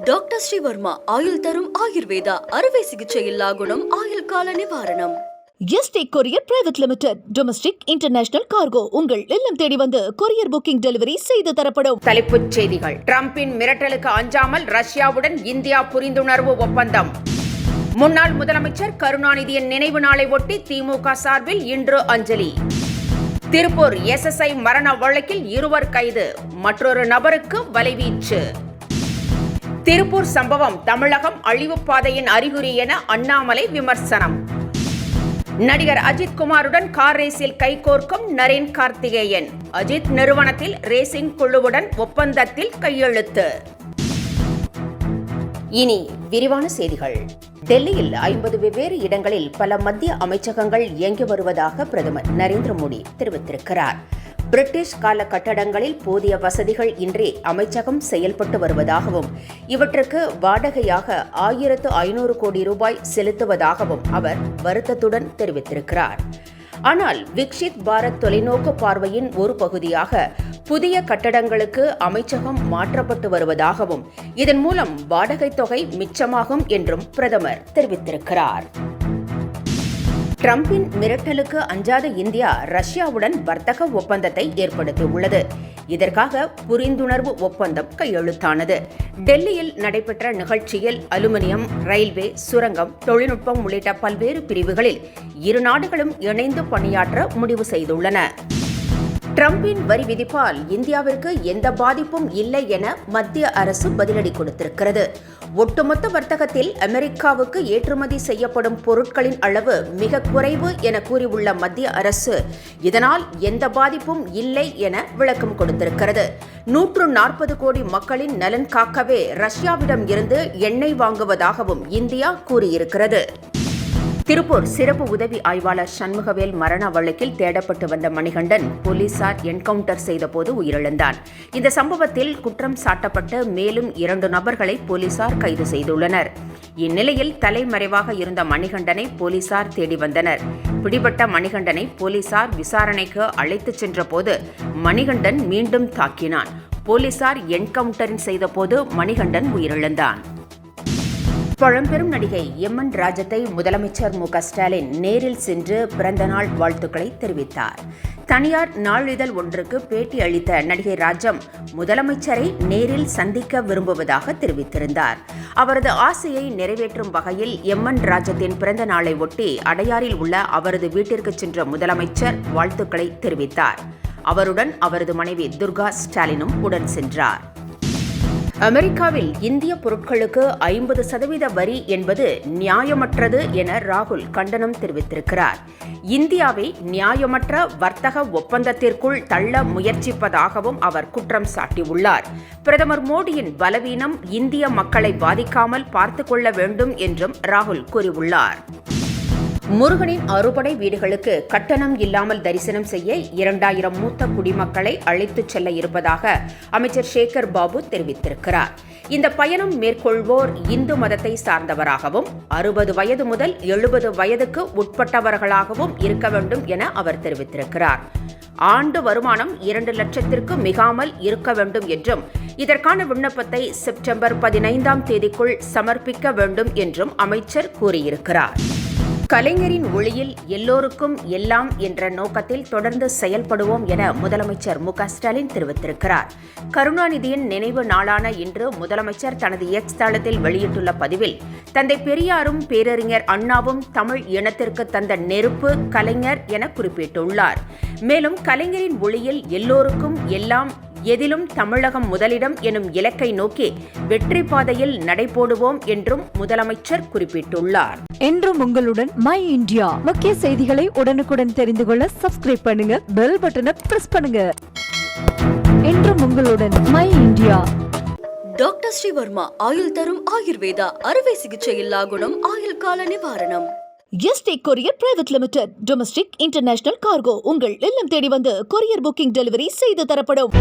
Doctor Sreevarma ஆயுள் தரும் ஆயுர்வேதா அறுவை சிகிச்சையில்லா குணம் ஆயுள் கால நிவாரணம். Yesterday courier private limited. Domestic international cargo உங்கள் இல்லம் தேடி வந்து கொரியர் புக்கிங் டெலிவரி செய்து தரப்படும். தலைப்புச் செய்திகள். டிரம்பின் மிரட்டலுக்கு அஞ்சாமல் ரஷ்யாவுடன் இந்தியா புரிந்துணர்வு ஒப்பந்தம். முன்னாள் முதலமைச்சர் கருணாநிதியின் நினைவு நாளை ஒட்டி திமுக சார்பில் இன்று அஞ்சலி. திருப்பூர் எஸ்எஸ்ஐ மரண வழக்கில் 2 கைது, மற்றொரு நபருக்கு வலைவீச்சு. திருப்பூர் சம்பவம் தமிழகம் அழிவுப் பாதையின் அறிகுறி என அண்ணாமலை விமர்சனம். நடிகர் அஜித் குமாருடன் கார் ரேஸில் கைகோர்க்கும் நரேன் கார்த்திகேயன். அஜித் நிறுவனத்தில் ரேசிங் குழுவுடன் ஒப்பந்தத்தில் கையெழுத்து. இனி விரிவான செய்திகள். டெல்லியில் 50 வெவ்வேறு இடங்களில் பல மத்திய அமைச்சகங்கள் இயங்கி வருவதாக பிரதமர் நரேந்திர மோடி தெரிவித்திருக்கிறார். பிரிட்டிஷ் கால கட்டடங்களில் போதிய வசதிகள் இன்றி அமைச்சகம் செயல்பட்டு வருவதாகவும் இவற்றுக்கு வாடகையாக 1500 கோடி ரூபாய் செலுத்துவதாகவும் அவர் வருத்தத்துடன் தெரிவித்திருக்கிறார். ஆனால் விக்ஷித் பாரத் தொலைநோக்கு பார்வையின் ஒரு பகுதியாக புதிய கட்டடங்களுக்கு அமைச்சகம் மாற்றப்பட்டு வருவதாகவும் இதன் மூலம் வாடகை தொகை மிச்சமாகும் என்றும் பிரதமர் தெரிவித்திருக்கிறார். டிரம்பின் மிரட்டலுக்கு அஞ்சாத இந்தியா ரஷ்யாவுடன் வர்த்தக ஒப்பந்தத்தை ஏற்படுத்தியுள்ளது. இதற்காக புரிந்துணர்வு ஒப்பந்தம் கையெழுத்தானது. டெல்லியில் நடைபெற்ற நிகழ்ச்சியில் அலுமினியம், ரயில்வே, சுரங்கம், தொழில்நுட்பம் உள்ளிட்ட பல்வேறு பிரிவுகளில் இரு நாடுகளும் இணைந்து பணியாற்ற முடிவு செய்துள்ளன. டிரம்பின் வரி விதிப்பால் இந்தியாவிற்கு எந்த பாதிப்பும் இல்லை என மத்திய அரசு பதிலடி கொடுத்திருக்கிறது. ஒட்டுமொத்த வர்த்தகத்தில் அமெரிக்காவுக்கு ஏற்றுமதி செய்யப்படும் பொருட்களின் அளவு மிக குறைவு என கூறியுள்ள மத்திய அரசு இதனால் எந்த பாதிப்பும் இல்லை என விளக்கம் கொடுத்திருக்கிறது. 140 கோடி மக்களின் நலன் காக்கவே ரஷ்யாவிடம் இருந்து எண்ணெய் வாங்குவதாகவும் இந்தியா கூறியிருக்கிறது. திருப்பூர் சிறப்பு உதவி ஆய்வாளர் சண்முகவேல் மரண வழக்கில் தேடப்பட்டு வந்த மணிகண்டன் போலீசார் என்கவுண்டர் செய்தபோது உயிரிழந்தான். இந்த சம்பவத்தில் குற்றம் சாட்டப்பட்ட மேலும் 2 நபர்களை போலீசார் கைது செய்துள்ளனர். இந்நிலையில் தலைமறைவாக இருந்த மணிகண்டனை போலீசார் தேடி வந்தனர். பிடிபட்ட மணிகண்டனை போலீசார் விசாரணைக்கு அழைத்துச் சென்றபோது மணிகண்டன் மீண்டும் தாக்கினான். போலீசார் என்கவுண்டரிங் செய்தபோது மணிகண்டன் உயிரிழந்தான். பழம்பெரும் நடிகை எம்என் ராஜத்தை முதலமைச்சர் மு க ஸ்டாலின் நேரில் சென்று பிறந்தநாள் வாழ்த்துக்களை தெரிவித்தார். தனியார் நாளிதழ் ஒன்றுக்கு பேட்டி அளித்த நடிகை ராஜம் முதலமைச்சரை நேரில் சந்திக்க விரும்புவதாக தெரிவித்திருந்தார். அவரது ஆசையை நிறைவேற்றும் வகையில் எம்என் ராஜத்தின் பிறந்த நாளை ஒட்டி அடையாறில் உள்ள அவரது வீட்டிற்கு சென்ற முதலமைச்சர் வாழ்த்துக்களை தெரிவித்தார். அவருடன் அவரது மனைவி துர்கா ஸ்டாலினும் உடன் சென்றார். அமெரிக்காவில் இந்திய பொருட்களுக்கு 50% வரி என்பது நியாயமற்றது என ராகுல் கண்டனம் தெரிவித்திருக்கிறார். இந்தியாவை நியாயமற்ற வர்த்தக ஒப்பந்தத்திற்குள் தள்ள முயற்சிப்பதாகவும் அவர் குற்றம் சாட்டியுள்ளார். பிரதமர் மோடியின் பலவீனம் இந்திய மக்களை பாதிக்காமல் பார்த்துக் கொள்ள வேண்டும் என்றும் ராகுல் கூறியுள்ளார். முருகனின் அறுபடை வீடுகளுக்கு கட்டணம் இல்லாமல் தரிசனம் செய்ய 2000 மூத்த குடிமக்களை அழைத்துச் செல்ல இருப்பதாக அமைச்சர் சேகர் பாபு தெரிவித்திருக்கிறார். இந்த பயணம் மேற்கொள்வோர் இந்து மதத்தை சார்ந்தவராகவும் 60 வயது முதல் 70 வயதுக்கு உட்பட்டவர்களாகவும் இருக்க வேண்டும் என அவர் தெரிவித்திருக்கிறார். ஆண்டு வருமானம் 2 லட்சத்திற்கு மிகாமல் இருக்க வேண்டும் என்றும் இதற்கான விண்ணப்பத்தை செப்டம்பர் 15ஆம் தேதிக்குள் சமர்ப்பிக்க வேண்டும் என்றும் அமைச்சர் கூறியிருக்கிறார். கலைஞரின் ஒளியில் எல்லோருக்கும் எல்லாம் என்ற நோக்கத்தில் தொடர்ந்து செயல்படுவோம் என முதலமைச்சர் மு க ஸ்டாலின் தெரிவித்திருக்கிறார். கருணாநிதியின் நினைவு நாளான இன்று முதலமைச்சர் தனது எக்ஸ் தளத்தில் வெளியிட்டுள்ள பதிவில் தந்தை பெரியாரும் பேரறிஞர் அண்ணாவும் தமிழ் இனத்திற்கு தந்த நெருப்பு கலைஞர் என குறிப்பிட்டுள்ளார். மேலும் கலைஞரின் ஒளியில் எல்லோருக்கும் எல்லாம் எதிலும் தமிழகம் முதலிடம் எனும் இலக்கை நோக்கி வெற்றி பாதையில் நடைபோடுவோம் என்றும் முதலமைச்சர் குறிப்பிட்டுள்ளார். என்றும் உங்களுடன் மை இந்தியா. முக்கிய செய்திகளை உடனுக்குடன் தெரிந்து கொள்ள சப்ஸ்கிரைப் பண்ணுங்க, பெல் பட்டனை பிரஸ் பண்ணுங்க. என்றும் உங்களுடன் மை இந்தியா. டாக்டர் ஸ்ரீவர்மா ஆயுள் தரும் ஆயுர்வேதா அறுவை சிகிச்சையில்லா குணம் ஆயுள் கால நிவாரணம். Yesterday courier private limited. Domestic international cargo உங்கள் இல்லம் தேடி வந்து கொரியர் புக்கிங் டெலிவரி செய்து தரப்படும்.